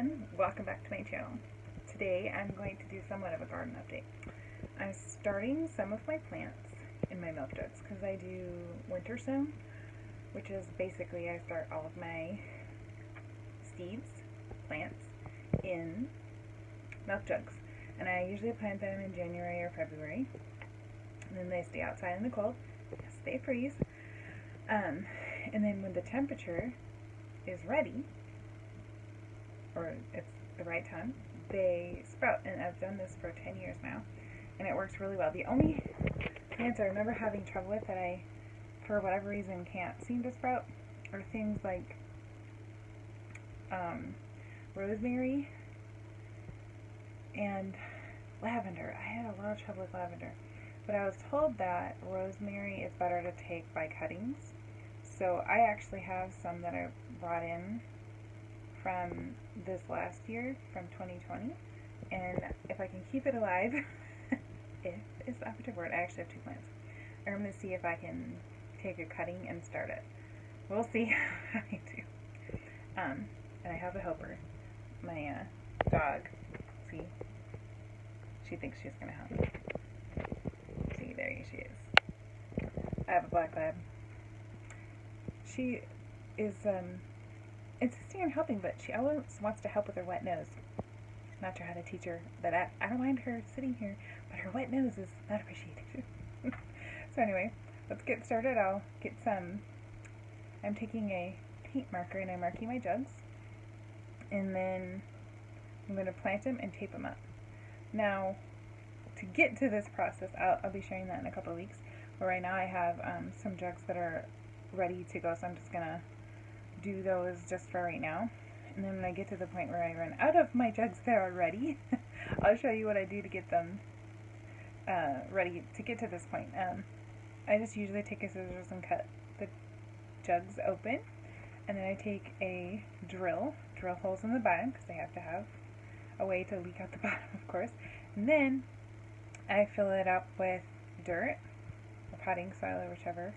everyone, welcome back to my channel. Today I'm going to do somewhat of a garden update. I'm starting some of my plants in my milk jugs because I do winter sown, which is basically I start all of my seeds, plants, in milk jugs. And I usually plant them in January or February, and then they stay outside in the cold, yes, they freeze. And then when the temperature is ready, or it's the right time, they sprout. And I've done this for 10 years now, and it works really well. The only plants I remember having trouble with that I, for whatever reason, can't seem to sprout are things like rosemary and lavender. I had a lot of trouble with lavender, but I was told that rosemary is better to take by cuttings. So I actually have some that I brought in from this last year, from 2020, and if I can keep it alive, if is the operative word, I actually have 2 plants. I'm going to see if I can take a cutting and start it. We'll see how I do. And I have a helper. My dog, see, she thinks she's going to help me. See, there she is. I have a black lab. She is insisting on helping, but she always wants to help with her wet nose. I'm not sure how to teach her that. I don't mind her sitting here, but her wet nose is not appreciated. So anyway, let's get started. I'll get some. I'm taking a paint marker and I'm marking my jugs, and then I'm going to plant them and tape them up. Now, to get to this process, I'll be sharing that in a couple of weeks. But right now I have some jugs that are ready to go, so I'm just going to do those just for right now. And then when I get to the point where I run out of my jugs that are ready, I'll show you what I do to get them ready to get to this point. I just usually take a scissors and cut the jugs open, and then I take a drill holes in the bottom because they have to have a way to leak out the bottom, of course. And then I fill it up with dirt or potting soil or whichever.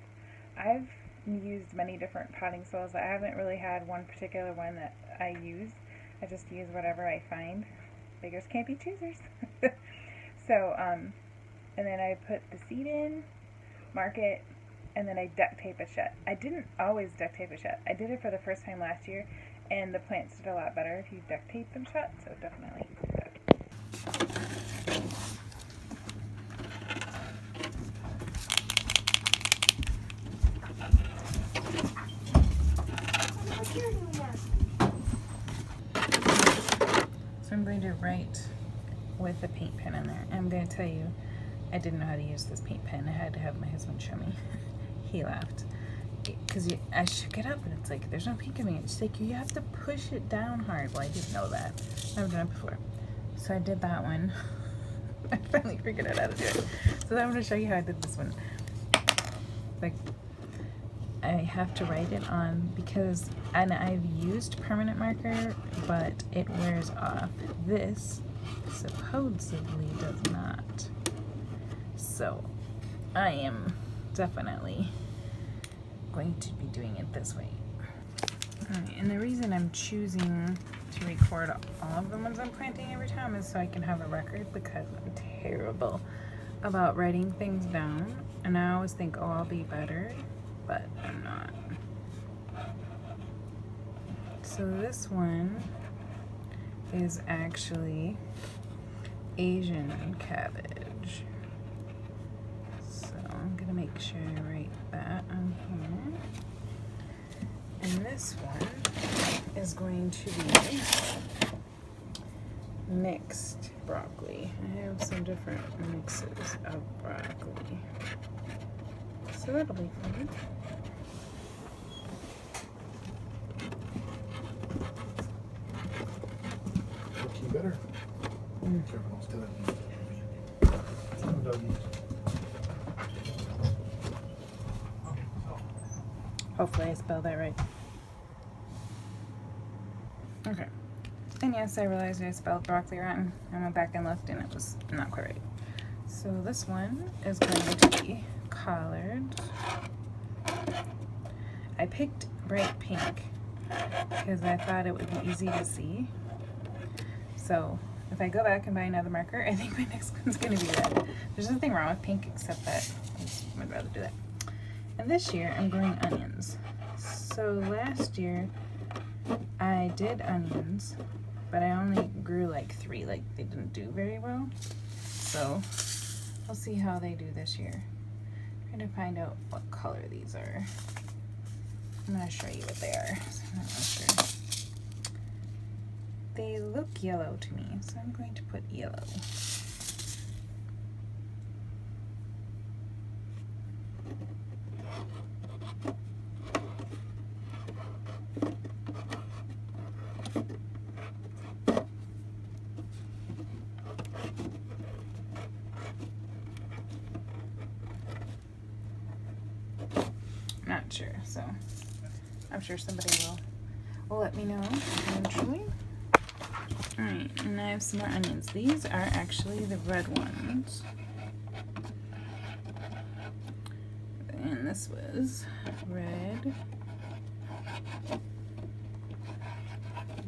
I've used many different potting soils. I haven't really had one particular one that I use. I just use whatever I find. Beggars can't be choosers. So, and then I put the seed in, mark it, and then I duct tape it shut. I didn't always duct tape it shut. I did it for the first time last year, and the plants did a lot better if you duct tape them shut, so definitely do that. So I'm going to write with the paint pen in there. I'm going to tell you, I didn't know how to use this paint pen. I had to have my husband show me. He laughed. Because I shook it up and it's like, there's no pink in it. It's like, you have to push it down hard. Well, I didn't know that. I've done it before. So I did that one. I finally figured out how to do it. So I'm going to show you how I did this one. Like, I have to write it on because, and I've used permanent marker, but it wears off. This supposedly does not. So I am definitely going to be doing it this way. Alright, and the reason I'm choosing to record all of the ones I'm planting every time is so I can have a record, because I'm terrible about writing things down. And I always think, oh, I'll be better, but I'm not. So this one is actually Asian cabbage. So I'm gonna make sure I write that on here. And this one is going to be mixed broccoli. I have some different mixes of broccoli, so that'll be fun. You better. Careful, still Hopefully I spelled that right. Okay. And yes, I realized I spelled broccoli wrong. I went back and looked and it was not quite right. So this one is going to be Collards. I picked bright pink because I thought it would be easy to see. So if I go back and buy another marker, I think my next one's gonna be red. There's nothing wrong with pink except that I just would rather do that. And this year I'm growing onions. So last year I did onions, but I only grew like 3, like they didn't do very well. So we'll see how they do this year. I'm trying to find out what color these are. I'm gonna show you what they are, so I'm not really sure. They look yellow to me, so I'm going to put yellow. Not sure, so I'm sure somebody will let me know eventually. Alright, and I have some more onions. These are actually the red ones. And this was red,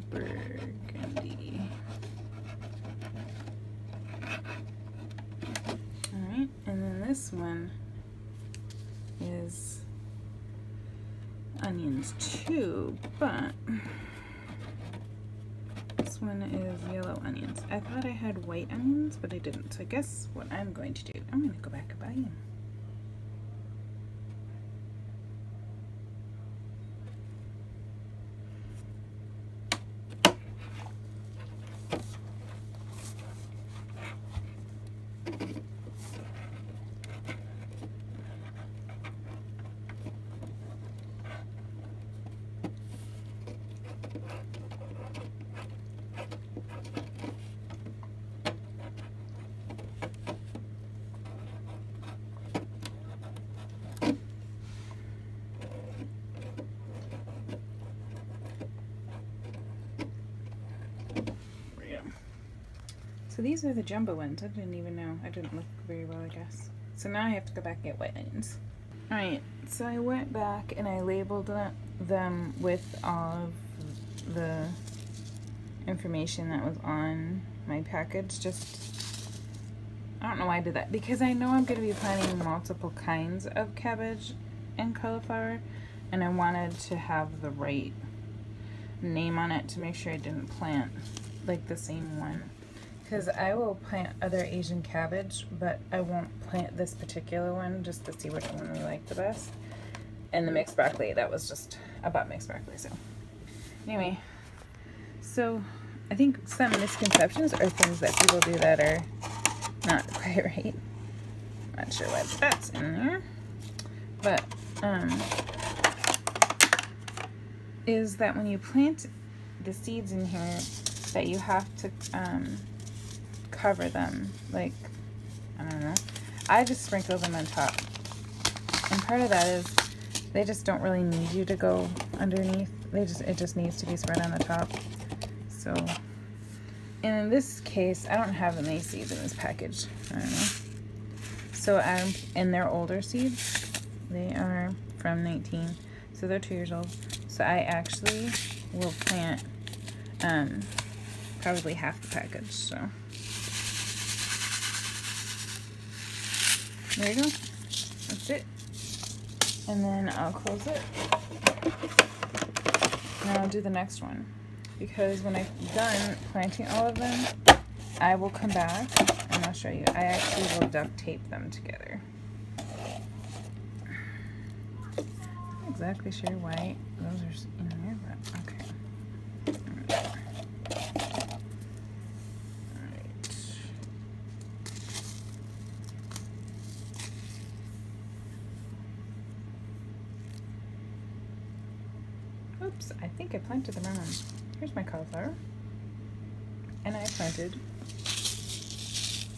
burgundy. Alright, and then this one is onions too, but this one is yellow onions. I thought I had white onions, but I didn't. So I guess what I'm going to do, I'm going to go back and buy them. So these are the jumbo ones. I didn't even know. I didn't look very well, I guess. So now I have to go back and get white onions. Alright, so I went back and I labeled them with all of the information that was on my package. Just, I don't know why I did that. Because I know I'm going to be planting multiple kinds of cabbage and cauliflower. And I wanted to have the right name on it to make sure I didn't plant like the same one. Because I will plant other Asian cabbage, but I won't plant this particular one just to see which one we like the best. And the mixed broccoli, that was just about mixed broccoli. So anyway, so I think some misconceptions are things that people do that are not quite right. Not sure why that's in there. But is that when you plant the seeds in here, that you have to cover them, like, I don't know. I just sprinkle them on top. And part of that is they just don't really need you to go underneath. It just needs to be spread on the top. So, and in this case, I don't have any seeds in this package. I don't know. So and they're older seeds. They are from 19, so they're 2 years old. So I actually will plant probably half the package, so. There you go. That's it. And then I'll close it. And I'll do the next one. Because when I'm done planting all of them, I will come back and I'll show you. I actually will duct tape them together. I'm not exactly sure why those are in there, but okay. Oops, I think I planted the wrong one. Here's my cauliflower. And I planted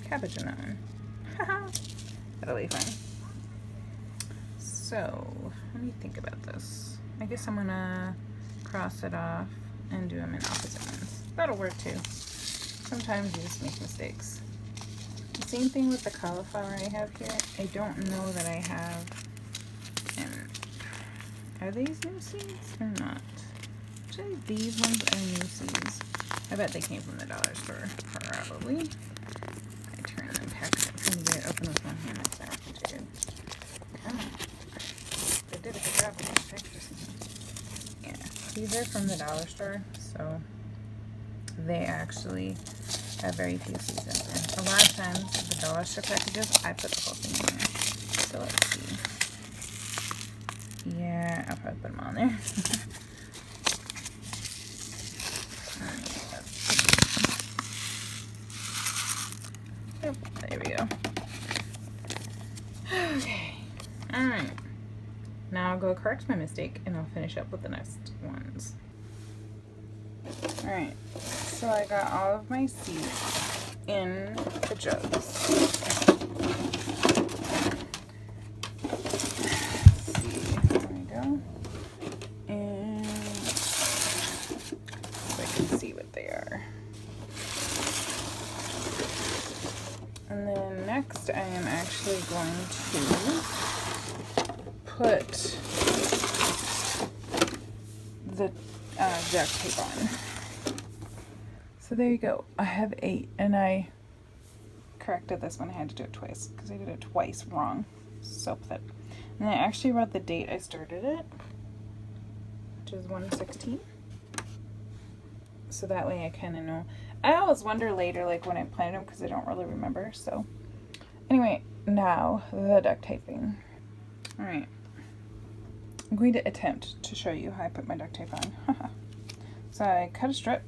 cabbage in that one. Haha! That'll be fun. So, let me think about this. I guess I'm gonna cross it off and do them in opposite ones. That'll work too. Sometimes you just make mistakes. The same thing with the cauliflower I have here. I don't know that I have. Are these new seeds or not? Actually, these ones are new seeds. I bet they came from the dollar store, probably. I turn them packed up and get it open with one hand. That's not dude. Come on. They did a good job with these pictures. Yeah, these are from the dollar store, so they actually have very few seeds in there. A lot of times, the dollar store packages, I put the whole thing in there. So let's see. Yeah, I'll probably put them on there. Yep, there we go. Okay. Alright. Now I'll go correct my mistake and I'll finish up with the next ones. Alright. So I got all of my seeds in the jugs. Let's see. There we go. And so I can see what they are. And then next I am actually going to put the duct tape on. So there you go. I have 8 and I corrected this one. I had to do it twice because I did it twice wrong. So pathetic. And I actually wrote the date I started it, which is 1/16. So that way I kind of know. I always wonder later, like when I plan them, because I don't really remember. So anyway, now the duct taping. All right, I'm going to attempt to show you how I put my duct tape on. So I cut a strip,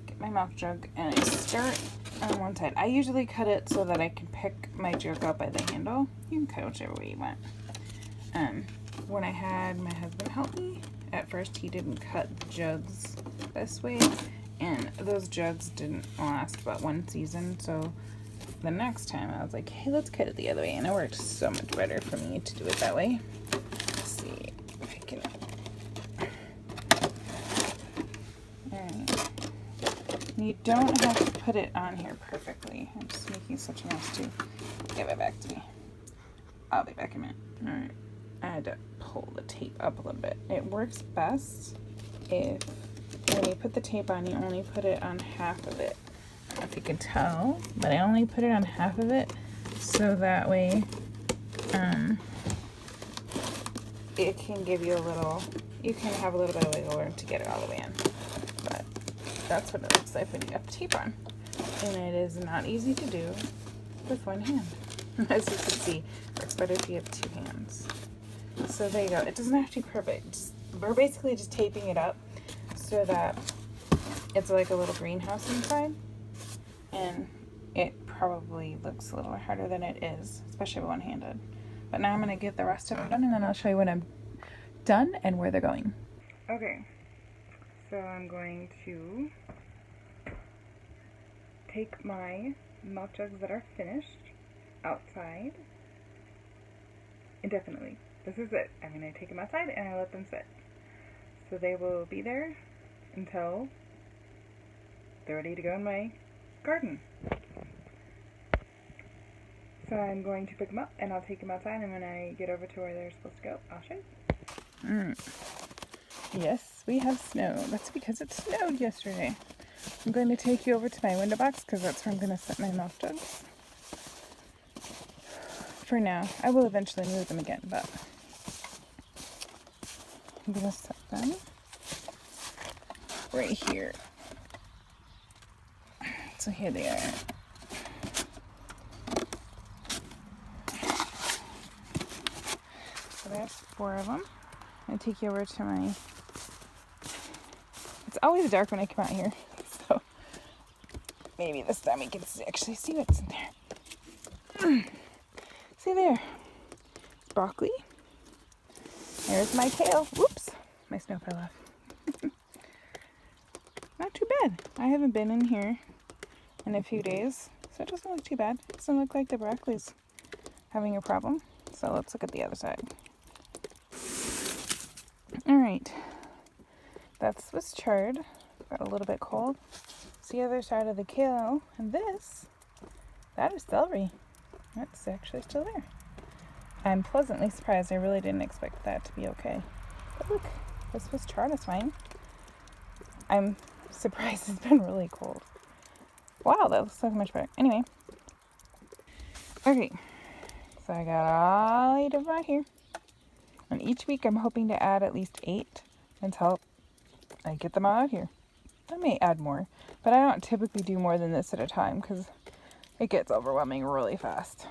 get my mouth jug, and I start on one side. I usually cut it so that I can pick my jug up by the handle. You can cut whichever way you want. When I had my husband help me, at first he didn't cut the jugs this way, and those jugs didn't last but 1 season. So the next time I was like, hey, let's cut it the other way, and it worked so much better for me to do it that way. Let's see if I can. Alright. You don't have to put it on here perfectly. I'm just making such a mess too. Give it back to me. I'll be back in a minute. Alright. I had to pull the tape up a little bit. It works best if when you put the tape on, you only put it on half of it. I don't know if you can tell, but I only put it on half of it so that way it can give you a little, you can have a little bit of wiggle room to get it all the way in. But that's what it looks like when you have tape on. And it is not easy to do with one hand. As you can see, it works better if you have 2 hands. So there you go. It doesn't have to be perfect. We're basically just taping it up so that it's like a little greenhouse inside. And it probably looks a little harder than it is, especially one-handed. But now I'm going to get the rest of it done, and then I'll show you when I'm done and where they're going. Okay. So I'm going to take my milk jugs that are finished outside indefinitely. This is it. I'm going to take them outside and I let them sit. So they will be there until they're ready to go in my garden. So I'm going to pick them up and I'll take them outside, and when I get over to where they're supposed to go, I'll show you. Yes, we have snow. That's because it snowed yesterday. I'm going to take you over to my window box because that's where I'm going to set my milk jugs. For now. I will eventually move them again, but I'm going to set them right here. So here they are. So there's 4 of them. I'm going to take you over to my... It's always dark when I come out here, so maybe this time we can actually see what's in there. See there. Broccoli. There's my kale. Whoops. My snow fell off. Not too bad. I haven't been in here in a few days, so it doesn't look too bad. It doesn't look like the broccoli's having a problem. So let's look at the other side. Alright. That's Swiss chard. Got a little bit cold. It's the other side of the kale. And this, that is celery. That's actually still there. I'm pleasantly surprised. I really didn't expect that to be okay. But look, this was chard is fine. I'm surprised it's been really cold. Wow, that looks so much better. Anyway. Okay. So I got all 8 of them out here. And each week I'm hoping to add at least 8 until I get them all out here. I may add more, but I don't typically do more than this at a time because it gets overwhelming really fast.